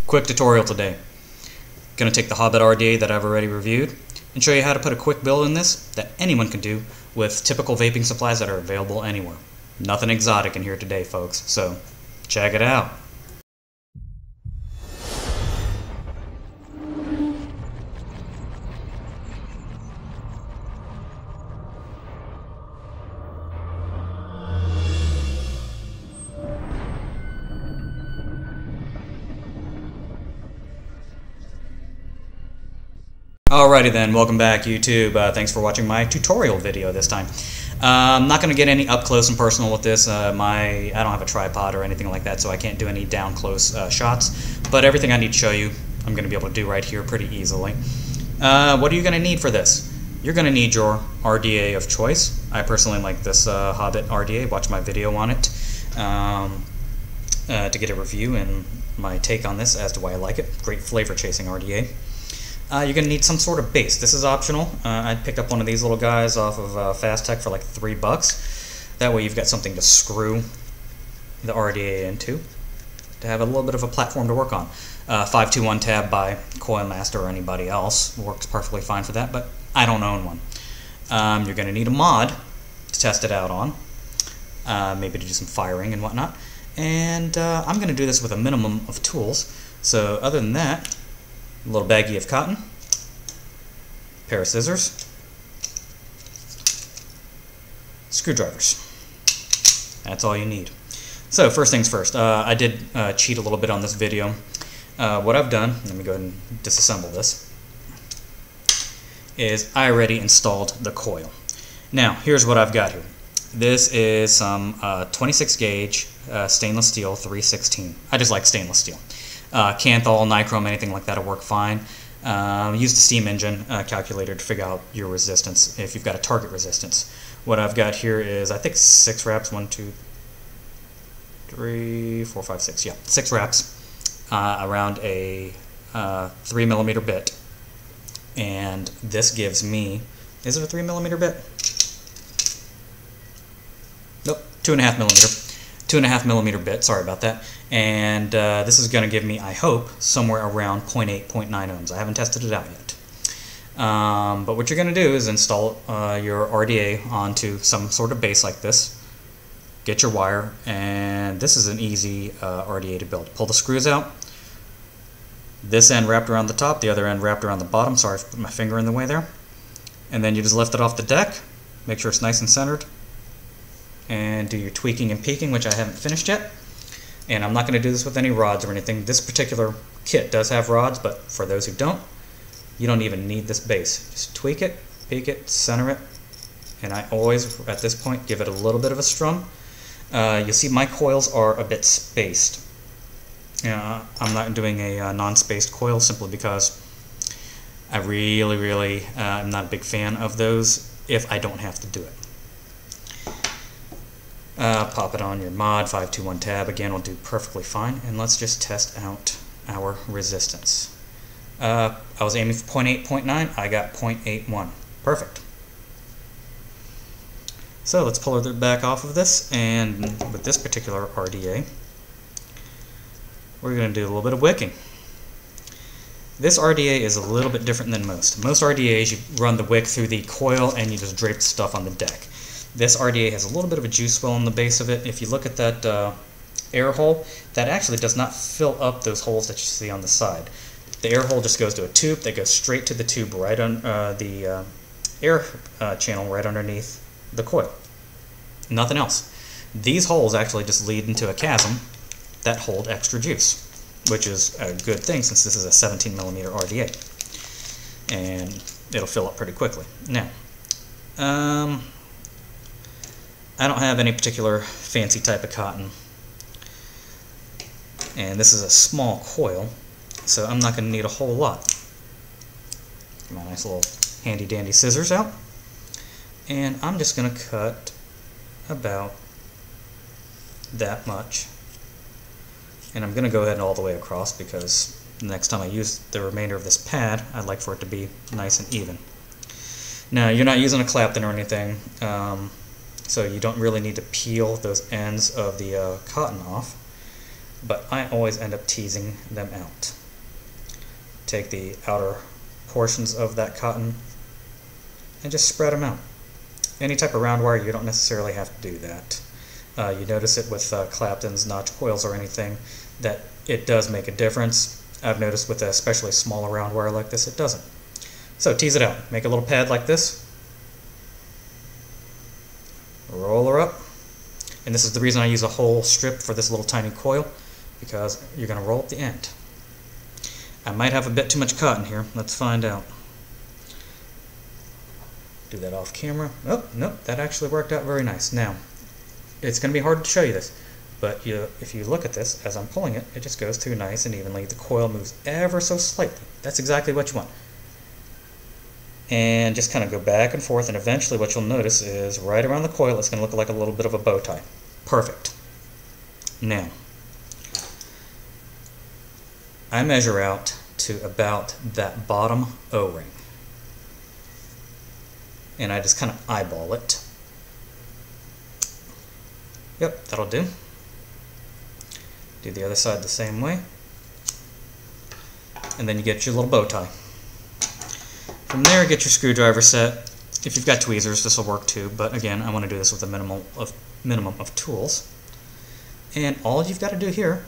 Quick tutorial today. Going to take the Hobbit RDA that I've already reviewed and show you how to put a quick build in this that anyone can do with typical vaping supplies that are available anywhere. Nothing exotic in here today, folks, so check it out. Alrighty then, welcome back YouTube. Thanks for watching my tutorial video this time. I'm not going to get any up close and personal with this. I don't have a tripod or anything like that, so I can't do any down close shots. But everything I need to show you, I'm going to be able to do right here pretty easily. What are you going to need for this? You're going to need your RDA of choice. I personally like this Hobbit RDA. Watch my video on it to get a review and my take on this as to why I like it. Great flavor chasing RDA. You're going to need some sort of base. This is optional. I picked up one of these little guys off of Fast Tech for like $3. That way you've got something to screw the RDA into to have a little bit of a platform to work on. 521 tab by Coil or anybody else works perfectly fine for that, but I don't own one. You're going to need a mod to test it out on, maybe to do some firing and whatnot. And I'm going to do this with a minimum of tools. So other than that, a little baggie of cotton, pair of scissors, screwdrivers. That's all you need. So first things first, I did cheat a little bit on this video. What I've done, let me go ahead and disassemble this, is I already installed the coil. Now here's what I've got here. This is some 26 gauge stainless steel 316. I just like stainless steel. Kanthal, nichrome, anything like that will work fine. Use the steam engine calculator to figure out your resistance if you've got a target resistance. What I've got here is, I think, 6 wraps. 1, 2, 3, 4, 5, 6. Yeah, 6 wraps around a 3mm bit. And this gives me, is it a 3mm bit? Nope, 2.5mm. 2.5mm bit, sorry about that. And this is going to give me, I hope, somewhere around 0.8, 0.9 ohms. I haven't tested it out yet. But what you're going to do is install your RDA onto some sort of base like this. Get your wire, and this is an easy RDA to build. Pull the screws out. This end wrapped around the top, the other end wrapped around the bottom. Sorry for putting my finger in the way there. And then you just lift it off the deck. Make sure it's nice and centered. And do your tweaking and peaking, which I haven't finished yet. And I'm not going to do this with any rods or anything. This particular kit does have rods, but for those who don't, you don't even need this base. Just tweak it, peak it, center it, and I always, at this point, give it a little bit of a strum. You'll see my coils are a bit spaced. I'm not doing a non-spaced coil simply because I really am not a big fan of those if I don't have to do it. Pop it on your mod, 521 tab, again will do perfectly fine, and let's just test out our resistance. I was aiming for 0.8, 0.9, I got 0.81. Perfect. So let's pull it back off of this, and with this particular RDA, we're going to do a little bit of wicking. This RDA is a little bit different than most. Most RDAs, you run the wick through the coil and you just drape the stuff on the deck. This RDA has a little bit of a juice well in the base of it. If you look at that air hole, that actually does not fill up those holes that you see on the side. The air hole just goes to a tube that goes straight to the tube right on the air channel right underneath the coil. Nothing else. These holes actually just lead into a chasm that hold extra juice, which is a good thing since this is a 17mm RDA. And it'll fill up pretty quickly. Now, I don't have any particular fancy type of cotton, and this is a small coil, so I'm not going to need a whole lot. Get my nice little handy dandy scissors out, and I'm just going to cut about that much, and I'm going to go ahead and all the way across because the next time I use the remainder of this pad, I'd like for it to be nice and even. Now, you're not using a Clapton or anything, so you don't really need to peel those ends of the cotton off. but I always end up teasing them out. Take the outer portions of that cotton and just spread them out. Any type of round wire, you don't necessarily have to do that. You notice it with Clapton's notch coils or anything that it does make a difference. I've noticed with especially smaller round wire like this, it doesn't. So tease it out. Make a little pad like this. Roll her up. And this is the reason I use a whole strip for this little tiny coil, because you're going to roll up the end. I might have a bit too much cotton here. Let's find out. Do that off camera. Oh, nope, that actually worked out very nice. Now, it's going to be hard to show you this, but if you look at this, as I'm pulling it, it just goes through nice and evenly. The coil moves ever so slightly. That's exactly what you want. And just kind of go back and forth, and eventually what you'll notice is right around the coil, it's going to look like a little bit of a bow tie. Perfect. Now, I measure out to about that bottom O-ring. And I just kind of eyeball it. Yep, that'll do. Do the other side the same way. And then you get your little bow tie. From there, get your screwdriver set. If you've got tweezers, this will work too, but again, I want to do this with a minimum of tools. And all you've got to do here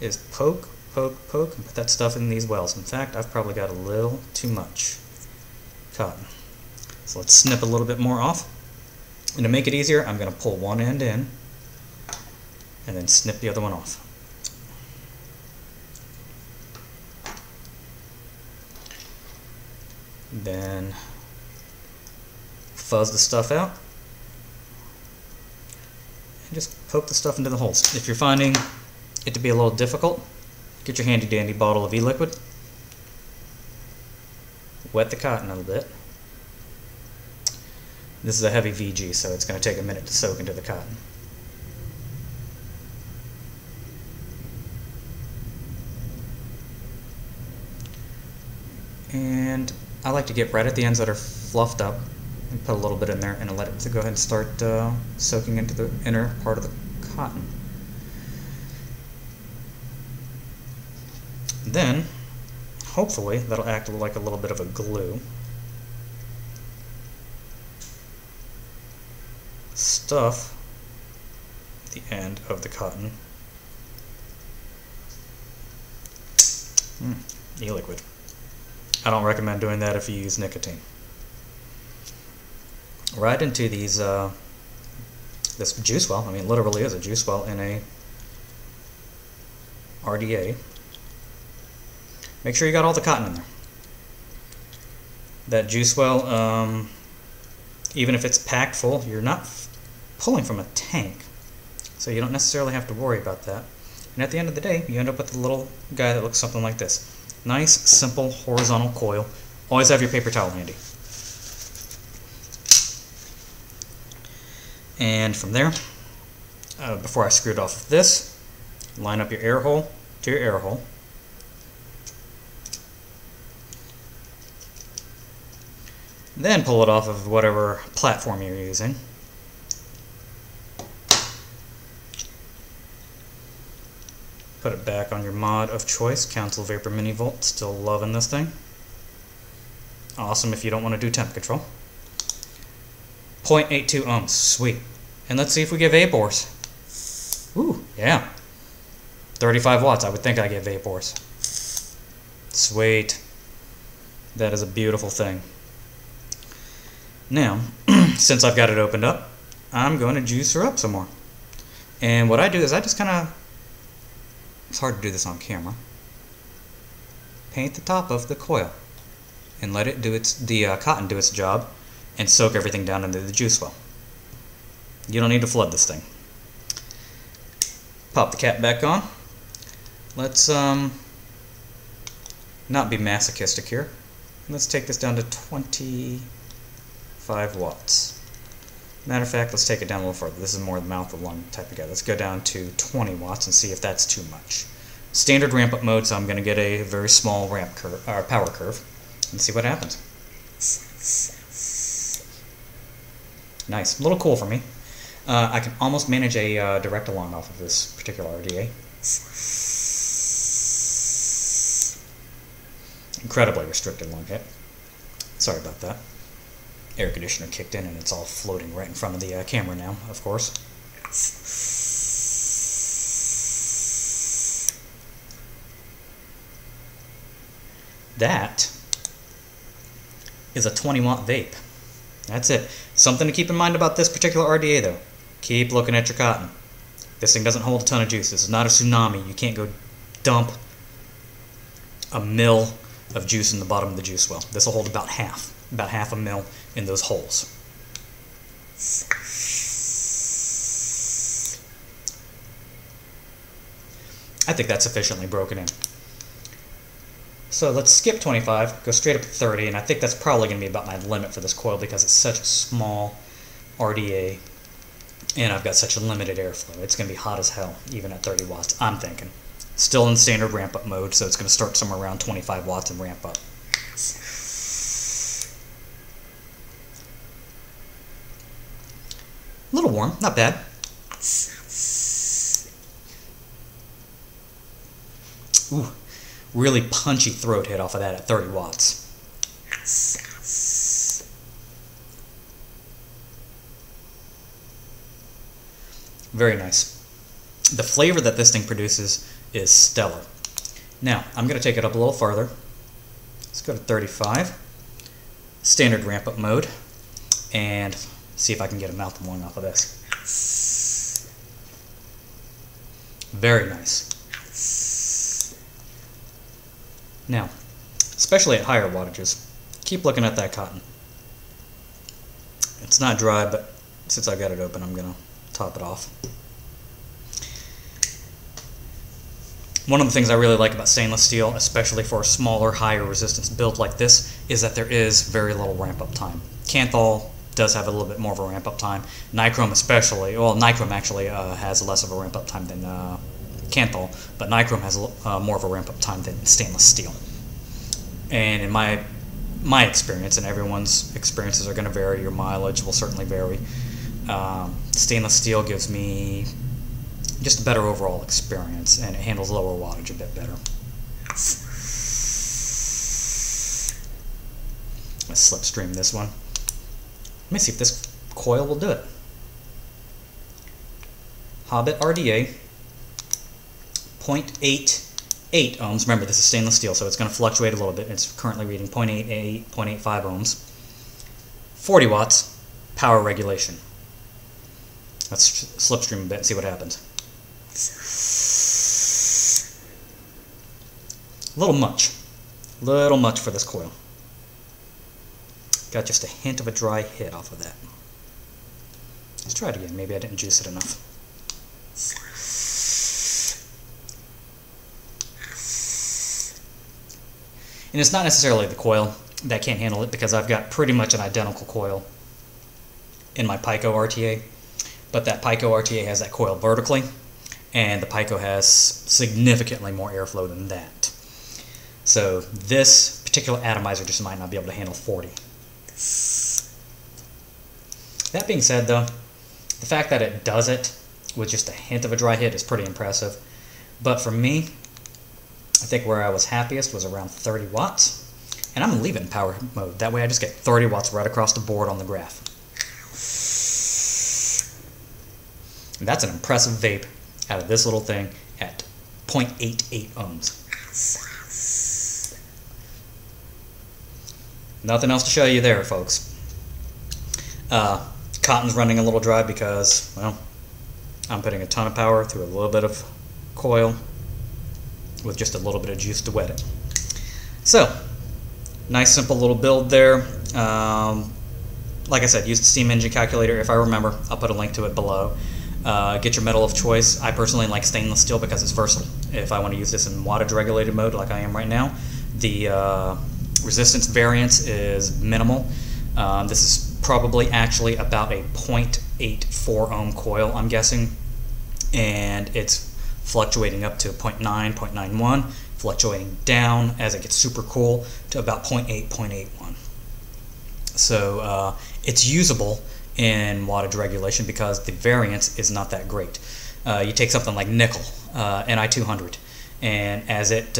is poke, poke, poke, and put that stuff in these wells. In fact, I've probably got a little too much cotton. So let's snip a little bit more off. And to make it easier, I'm going to pull one end in and then snip the other one off. Then fuzz the stuff out and just poke the stuff into the holes. If you're finding it to be a little difficult, get your handy dandy bottle of e-liquid, wet the cotton a little bit. This is a heavy VG, so it's going to take a minute to soak into the cotton. And I like to get right at the ends that are fluffed up and put a little bit in there and let it go ahead and start soaking into the inner part of the cotton. Then, hopefully, that'll act like a little bit of a glue. Stuff the end of the cotton. E-liquid. I don't recommend doing that if you use nicotine. Right into these this juice well. I mean, literally is a juice well in a RDA. Make sure you got all the cotton in there. That juice well, even if it's packed full, you're not pulling from a tank, so you don't necessarily have to worry about that. And at the end of the day, you end up with a little guy that looks something like this. Nice, simple, horizontal coil. Always have your paper towel handy. And from there, before I screw it off of this, line up your air hole to your air hole. Then pull it off of whatever platform you're using. Put it back on your mod of choice, Council Vapor Mini Volt. Still loving this thing. Awesome if you don't want to do temp control. 0.82 ohms, sweet. And let's see if we get vapors. Ooh, yeah. 35 watts, I would think I get vapors. Sweet. That is a beautiful thing. Now, since I've got it opened up, I'm going to juice her up some more. And what I do is I just kind of, it's hard to do this on camera, paint the top of the coil and let it do the cotton do its job and soak everything down into the juice well. You don't need to flood this thing. Pop the cap back on. Let's not be masochistic here. Let's take this down to 25 watts. Matter of fact, let's take it down a little further. This is more the mouth of lung type of guy. Let's go down to 20 watts and see if that's too much. Standard ramp up mode, so I'm going to get a very small ramp curve, or power curve, and see what happens. Nice, a little cool for me. I can almost manage a direct along off of this particular RDA. Incredibly restricted long hit. Sorry about that. Air conditioner kicked in and it's all floating right in front of the camera now, of course. That is a 20-watt vape. That's it. Something to keep in mind about this particular RDA though. Keep looking at your cotton. This thing doesn't hold a ton of juice. This is not a tsunami. You can't go dump a mil of juice in the bottom of the juice well. This will hold about half a mil in those holes. I think that's sufficiently broken in. So let's skip 25, go straight up to 30, and I think that's probably going to be about my limit for this coil because it's such a small RDA and I've got such a limited airflow. It's going to be hot as hell even at 30 watts, I'm thinking. Still in standard ramp up mode, so it's going to start somewhere around 25 watts and ramp up. A little warm, not bad. Ooh, really punchy throat hit off of that at 30 watts. Very nice. The flavor that this thing produces is stellar. Now, I'm going to take it up a little farther. Let's go to 35. Standard ramp up mode. And see if I can get a mouth warming off of this. Very nice. Now, especially at higher wattages, keep looking at that cotton. It's not dry, but since I've got it open, I'm going to top it off. One of the things I really like about stainless steel, especially for a smaller, higher resistance build like this, is that there is very little ramp-up time. Kanthal does have a little bit more of a ramp-up time. Nichrome especially, well, Nichrome actually has less of a ramp-up time than Kanthal, but Nichrome has more of a ramp-up time than stainless steel. And in my experience, and everyone's experiences are going to vary, your mileage will certainly vary, stainless steel gives me just a better overall experience, and it handles lower wattage a bit better. Let's slipstream this one. Let me see if this coil will do it. Hobbit RDA, 0.88 ohms. Remember, this is stainless steel, so it's going to fluctuate a little bit. It's currently reading 0.88, 0.85 ohms. 40 watts, power regulation. Let's slipstream a bit and see what happens. A little much for this coil. Got just a hint of a dry hit off of that. Let's try it again. Maybe I didn't juice it enough. And it's not necessarily the coil that can't handle it, because I've got pretty much an identical coil in my Pico RTA, but that Pico RTA has that coil vertically, and the Pico has significantly more airflow than that. So this particular atomizer just might not be able to handle 40. That being said though, the fact that it does it with just a hint of a dry hit is pretty impressive. But for me, I think where I was happiest was around 30 watts. And I'm going to leave it in power mode. That way I just get 30 watts right across the board on the graph. And that's an impressive vape out of this little thing at 0.88 ohms. Nothing else to show you there, folks. Cotton's running a little dry because, well, I'm putting a ton of power through a little bit of coil with just a little bit of juice to wet it. So, nice simple little build there. Like I said, use the steam engine calculator. If I remember, I'll put a link to it below. Get your metal of choice. I personally like stainless steel because it's versatile. If I want to use this in wattage regulated mode like I am right now, the resistance variance is minimal. This is probably actually about a 0.84 ohm coil, I'm guessing, and it's fluctuating up to 0.9, 0.91, fluctuating down as it gets super cool to about 0.8, 0.81. So it's usable in wattage regulation because the variance is not that great. You take something like nickel. Ni200, and as it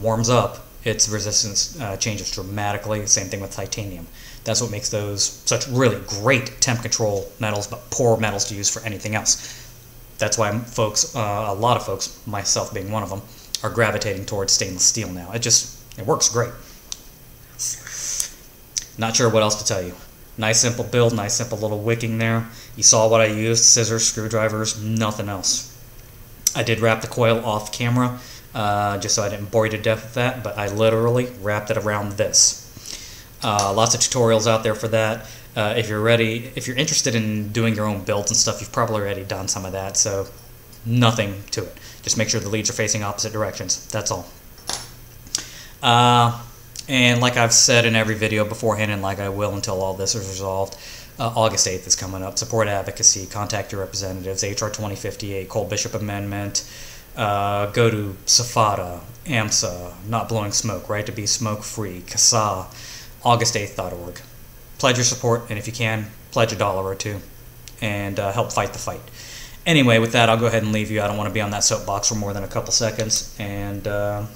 warms up, its resistance changes dramatically. Same thing with titanium. That's what makes those such really great temp control metals, but poor metals to use for anything else. That's why folks, a lot of folks, myself being one of them, are gravitating towards stainless steel now. It works great. Not sure what else to tell you. Nice simple build, nice simple little wicking there. You saw what I used, scissors, screwdrivers, nothing else. I did wrap the coil off camera, just so I didn't bore you to death with that, but I literally wrapped it around this. Lots of tutorials out there for that. If you're interested in doing your own builds and stuff, you've probably already done some of that, so nothing to it. Just make sure the leads are facing opposite directions. That's all. And like I've said in every video beforehand, and like I will until all this is resolved, August 8th is coming up. Support advocacy, contact your representatives, HR 2058, Cole Bishop Amendment, go to SFATA, AMSA, Not Blowing Smoke, Right to Be Smoke Free, CASA, August8th.org. Pledge your support, and if you can, pledge $1 or $2, and help fight the fight. Anyway, with that, I'll go ahead and leave you. I don't want to be on that soapbox for more than a couple seconds. And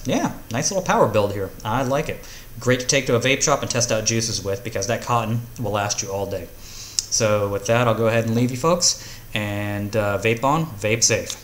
yeah, nice little power build here. I like it. Great to take to a vape shop and test out juices with, because that cotton will last you all day. So with that, I'll go ahead and leave you folks. And vape on, vape safe.